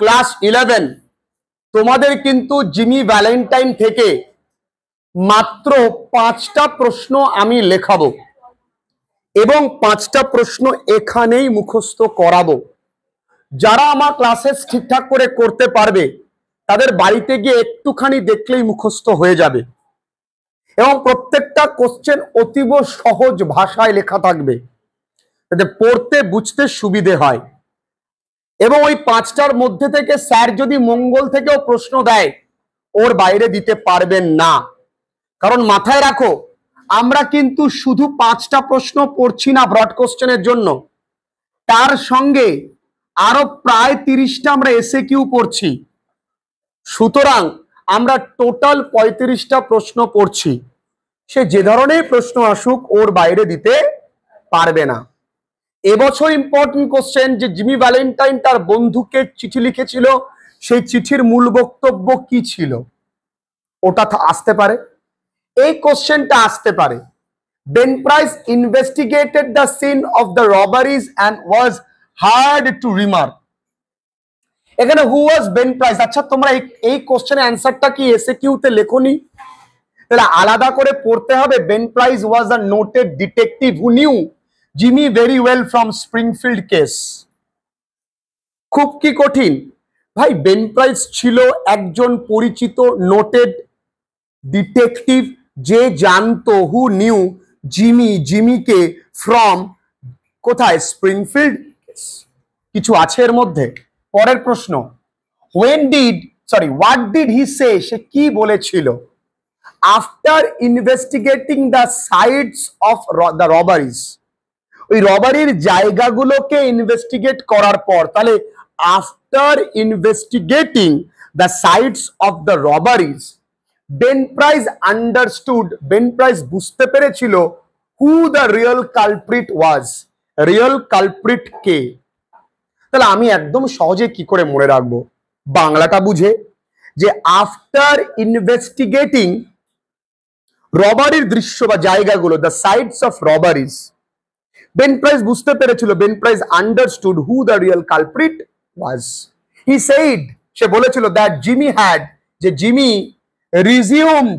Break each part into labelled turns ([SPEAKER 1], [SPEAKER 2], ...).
[SPEAKER 1] Class 11 তোমাদের কিন্তু Jimmy Valentine থেকে মাত্র 5টা প্রশ্ন আমি লেখাবো এবং 5টা প্রশ্ন এখানেই মুখস্থ করাবো। যারা আমার ক্লাসেস ঠিকঠাক করে করতে পারবে তাদের বাড়িতে গিয়ে একটুখানি দেখলেই মুখস্থ হয়ে যাবে এবং প্রত্যেকটা কোশ্চেন অতীব সহজ ভাষায় লেখা থাকবে যাতে পড়তে বুঝতে সুবিধে হয়। এবং ওই 5টার মধ্যে থেকে স্যার যদি মঙ্গল থেকেও প্রশ্ন দেয় ওর বাইরে দিতে পারবেন না, কারণ মাথায় রাখো আমরা কিন্তু শুধু 5টা প্রশ্ন পড়ছি না ব্রড কোশ্চেনের জন্য, তার সঙ্গে আরো প্রায় 30টা আমরা এসএকিউ পড়ছি। সুতরাং আমরা টোটাল 35টা প্রশ্ন পড়ছি। সে যে ধরনের প্রশ্ন আসুক ওর বাইরে দিতে পারবে না। এবছর ইম্পর্টেন্ট কোশ্চেন যে জিমি ভ্যালেন্টাইন তার বন্ধুকে চিঠি লিখেছিল, সেই চিঠির মূল বক্তব্য কি ছিল ওটা আসতে পারে। এই কোশ্চেনটা আসতে পারে, Ben Price investigated the scene of the robberies and was hard to remark. এখানে হু ওয়াজ বেন প্রাইস। আচ্ছা তোমরা এই কোশ্চেনের অ্যান্সারটা কি এসএকিউতে লেখোনি? তাহলে আলাদা করে পড়তে হবে। Ben price was a noted detective who knew Jimmy very well from Springfield case. খুব কি কঠিন ভাই? বেন প্রাইস ছিল একজন পরিচিত নোটেড ডিটেকটিভ যে জানতো, হু নিউ জিমিকে ফ্রম কোথায়? Springfield case. কিছু আছে এর মধ্যে। পরের প্রশ্ন, হোয়াট ডিড হি সে? সে কি বলেছিল? After investigating the sites of the robberies, ওই রবারির জায়গাগুলোকে ইনভেস্টিগেট করার পর, তাহলে after investigating the sites of the robberies Ben Price understood, Ben Price বুঝতে পেরেছিল who the real culprit was, real culprit কে। তাহলে আমি একদম সহজে কি করে মনে রাখবো বাংলাটা বুঝে, যে আফটার ইনভেস্টিগেটিং রবারির দৃশ্য বা জায়গাগুলো, the sites of robberies, Ben Price বুঝতে পেরেছিল, Ben Price understood who the real culprit was. He said, সে বলেছিল, দ্যাট জিমি হ্যাড, যে জিমি রিজিউমড,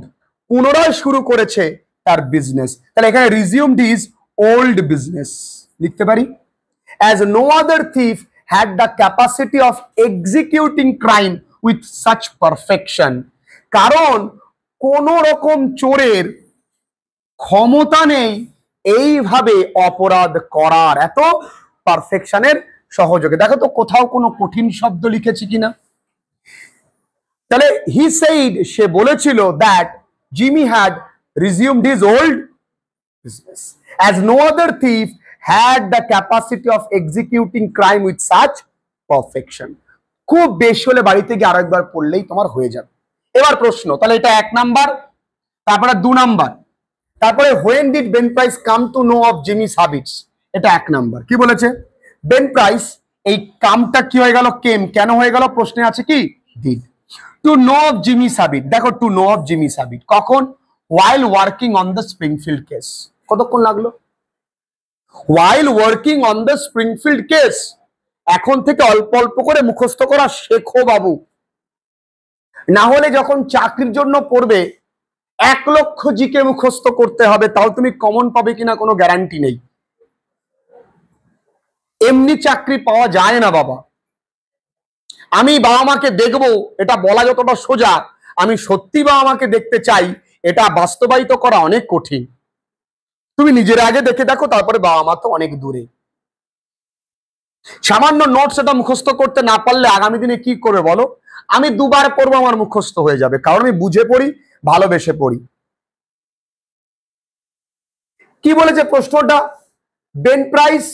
[SPEAKER 1] পুনরায় শুরু করেছে তার বিজনেস। তাহলে এখানে রিজিউমড ইজ ওল্ড বিজনেস লিখতে পারি। As no other thief had the capacity of executing crime with such perfection. কারণ কোন রকম চোরের ক্ষমতা নেই এইভাবে অপরাধ করার, এত পারফেকশনের সহযোগে। দেখো তো কোথাও কোনো কঠিন শব্দ লিখেছি কিনা। তাহলে হি সেইড, সে বলেছিল, that Jimmy had resumed his old business as no other thief had the capacity of executing crime with such perfection. খুব বেশি হলে বাড়িতে গিয়ে আরেকবার পড়লেই তোমার হয়ে যাবে। এবার প্রশ্ন, তাহলে এটা 1 নাম্বার, তারপরে 2 নাম্বার, তারপরে when did Ben Price come to know of Jimmy's habits, এটা 1 নাম্বার। কি বলেছে? বেন প্রাইস, এই কামটা কি হয়ে গেল? কেম। কেন হয়ে গেল? প্রশ্নে আছে কি? Did. To know of Jimmy's habit, দেখো to know of Jimmy's habit কখন? while working on the Springfield case. কতক্ষণ লাগলো? while working on the Springfield case. এখন থেকে অল্প অল্প করে মুখস্থ করা শেখো বাবু, না হলে যখন চাকরির জন্য পড়বে 1 লক্ষ জিকে মুখস্থ করতে হবে, তাও তুমি কমন পাবে কিনা কোনো গ্যারান্টি নেই। এমনি চাকরি পাওয়া যায় না বাবা। আমি বাবা মাকে দেখবো এটা বলা যতটা সোজা, আমি সত্যি বাবা মাকে দেখতে চাই এটা বাস্তবায়িত করা অনেক কঠিন। তুমি নিজের আগে দেখে দেখো, তারপরে বাবা মা তো অনেক দূরে। সামান্য নোটস এটা মুখস্থ করতে না পারলে আগামী দিনে কি করবে বলো? আমি 2 বার পড়বো, আমার মুখস্থ হয়ে যাবে, কারণ আমি বুঝে পড়ি, ভালোবেসে পড়ি। কি বলেছে প্রশ্নটা? Ben price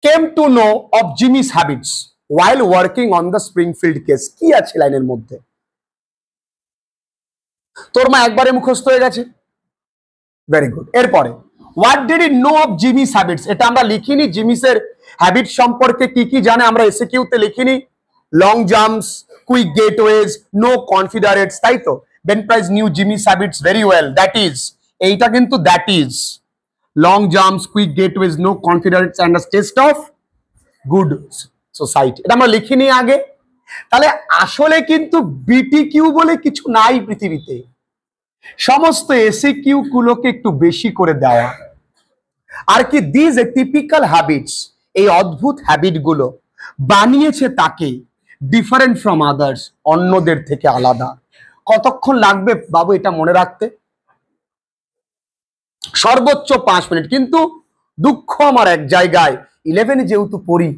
[SPEAKER 1] came to know of Jimmy's habits while working on the Springfield case. কি আছে লাইনের মধ্যে? তোর মা একবারে মুখস্থ হয়ে গেছে, ভেরি গুড। এরপরে what did he know of Jimmy's habits, এটা আমরা লিখিনি। জিমিসের হ্যাবিট সম্পর্কে কি কি জানে আমরা এসএকিউতে লিখিনি। Long jumps, quick getaways, no confederates, তাই তো? Ben Price knew Jimmy's habits very well, that is, এইটা কিন্তু that is, long jumps, quick getaways, no confederates and a test of good society, এটা আমরা লিখিনি আগে। তাহলে আসলে কিন্তু বিটিকিউ বলে কিছু নাই পৃথিবীতে, সমস্ত এসিকিউ গুলোকে একটু বেশি করে দেওয়া। আর কি দিস এ টিপিক্যাল হ্যাবিটস, এই অদ্ভুত হ্যাবিট গুলো বানিয়েছে তাকে ডিফারেন্ট ফ্রম আদার্স, অন্যদের থেকে আলাদা। কতক্ষণ লাগবে বাবু এটা মনে রাখতে? সর্বোচ্চ 5 মিনিট। কিন্তু দুঃখ আমার এক জায়গায়, 11-এ যেহেতু পড়ি,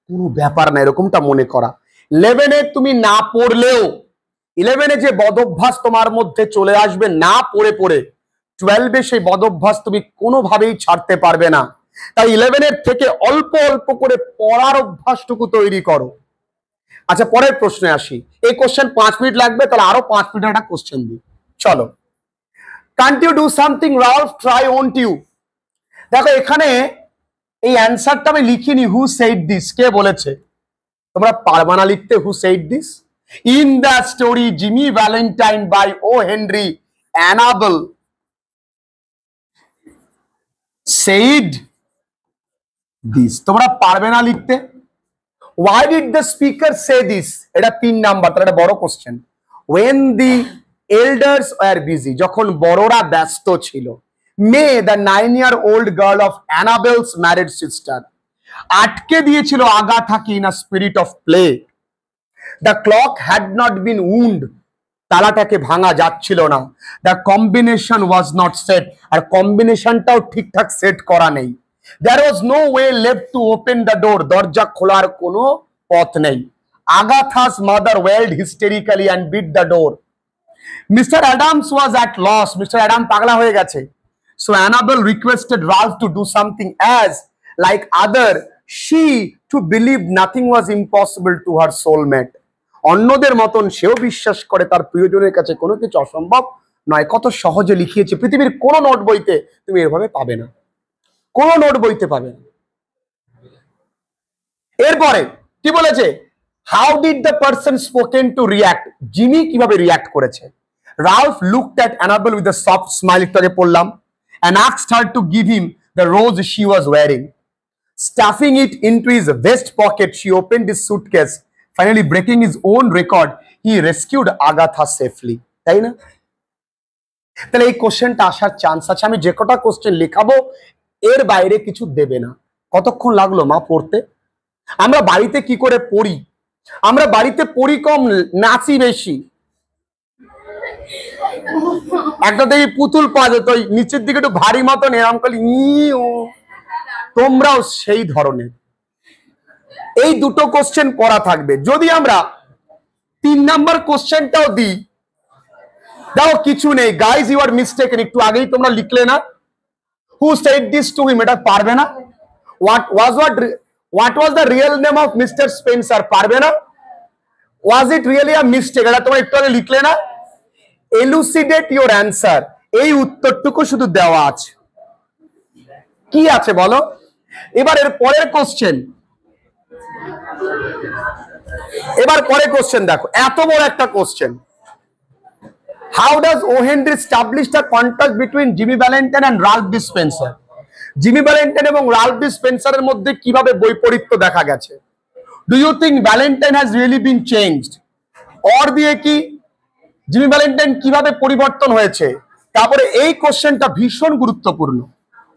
[SPEAKER 1] কোনো ব্যাপার না এরকমটা মনে করা। 11-এ তুমি না পড়লেও 11-এ যে বদভ্যাস তোমার মধ্যে চলে আসবে না পড়ে পড়ে, 12-এ সেই বদভ্যাস তুমি কোনোভাবেই ছাড়তে পারবে না। তাই 11-এর থেকে অল্প অল্প করে পড়ার অভ্যাসটুকু তৈরি করো। আচ্ছা, পরের প্রশ্নে আসি। এই কোশ্চেন 5 মিনিট লাগবে, তাহলে আরো 5 মিনিট একটা কোশ্চেন দিই। চলো, can't you do something Ralph, try won't you. দেখো এখানে এই অ্যান্সারটা আমি লিখিনি, হু সেড দিস, কে বলেছে? তোমরা পারবা না লিখতে who said this? In the story Jimmy Valentine by O Henry Annabel said this, তোমরা পারবে না লিখতে। Why did the speaker say this? এটা 3 নাম্বার, তাহলে এটা বড় question. When the elders were busy, যখন বড়রা ব্যস্ত ছিল। May, the 9-year-old girl of Annabel's married sister, আটকে দিয়েছিল আগাথাকে in a spirit of play. The clock had not been wound, তালাটাকে ভাঙা যাচ্ছিল না। The combination was not set, আর কম্বিনেশনটাও ঠিকঠাক সেট করা নেই। There was no way left to open the door, দরজা খোলার কোনো পথ নেই। Agatha's mother wailed hysterically and beat the door. Mr. Adams was at loss, Mr. Adams পাগলা হয়ে গেছে। So Annabel requested Ralph to do something as like other she to believe nothing was impossible to her soulmate. অন্যদের মতন সেও বিশ্বাস করে তার প্রিয়জনের কাছে কোনো কিছু অসম্ভব নয়। কত সহজে লিখিয়েছে, পৃথিবীর কোনো নোট বইতে তুমি এভাবে পাবে না, কোনো নোট বইতে পাবে না। এরপরে কি বলেছে? How did the person spoken to react, Jimmy কিভাবে রিয়াক্ট করেছে? Ralph looked at Annabel with a soft smile, একটু আগে পড়লাম, and asked her to give him the rose she was wearing. Stuffing it into his vest pocket, she opened his suitcase. Finally, breaking his own record, he rescued Agatha safely. তাই না? তাহলে এই কোশ্চেনটা আসার chance আছে। আমি যে কটা কোশ্চেন লেখাবো এর বাইরে কিছু দেবে না। কতক্ষণ লাগলো মা পড়তে? আমরা বাড়িতে কি করে পড়ি? আমরা বাড়িতে পড়ি কম, নাচি বেশি। একটা দেখি পুতুল পাওয়া যেত ওই নিচের দিকে একটু ভারী মতন, এরকম করলে তোমরাও সেই ধরনের। এই দুটো কোশ্চেন পড়া থাকবে। যদি আমরা 3 নাম্বার কোশ্চেনটাও দিই, দাও কিছু নেই, গাইজ ইউ আর মিস্টেকেন, একটু আগেই তোমরা লিখলে না হু সেড দিস টু হিম, এটা পারবে না। what was the real name of Mr. Spencer, পারবে না। was it really a mistake, এটা তোমরা একটু আগে লিখলে না। elucidate your answer, এই উত্তরটুকু শুধু দেওয়া আছে। কি আছে বলো? এবার এর পরের কোশ্চেন, এবার পরের কোশ্চেন দেখো, এত বড় একটা question. How does O. Henry establish the contact between Jimmy Valentine and Ralph D. Spencer? Jimmy Valentine এবং রাল্ফ ডি স্পেন্সারের মধ্যে কিভাবে বৈপরীত্য দেখা গেছে? Do you think Valentine has really been changed? Or দিয়ে কি জিমি ভ্যালেন্টাইন কিভাবে পরিবর্তন হয়েছে? তারপরে এই কোশ্চেনটা ভীষণ গুরুত্বপূর্ণ,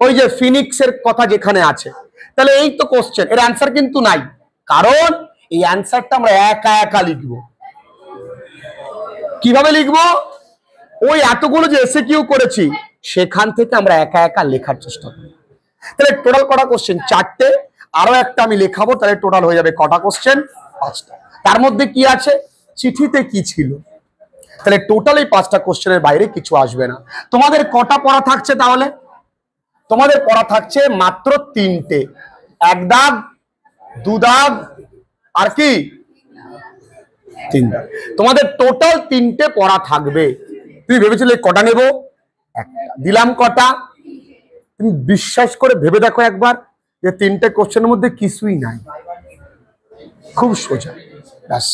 [SPEAKER 1] ওই যে ফিনিক্সের কথা যেখানে আছে। তাহলে এই তো কোশ্চেন, এর অ্যান্সার কিন্তু নাই, কারণ এই অ্যান্সারটা আমরা একা একা লিখবো। কিভাবে লিখবো? ওই এতগুলো যে এসএকিউ করেছি সেখান থেকে আমরা একা একা লেখার চেষ্টা করি। তাহলে টোটাল কটা কোশ্চেন? 4টে, আরো একটা আমি লেখাবো, তাহলে টোটাল হয়ে যাবে কটা কোশ্চেন? 5টা। তার মধ্যে কি আছে? চিঠিতে কি ছিল? তাহলে টোটাল এই 5টা কোশ্চেনের বাইরে কিছু আসবে না। তোমাদের কটা পড়া থাকছে তাহলে? তোমাদের পড়া থাকছে মাত্র 3টে, 1 দাগ, 2 দাগ, আর কি 3 দাগ। তোমাদের টোটাল 3টে পড়া থাকবে। তুমি ভেবেছিলে কটা নেব? একটা দিলাম। কটা? তুমি বিশ্বাস করে ভেবে দেখো একবার যে 3টে কোশ্চেনের মধ্যে কিছুই নাই, খুব সোজা, ব্যাস।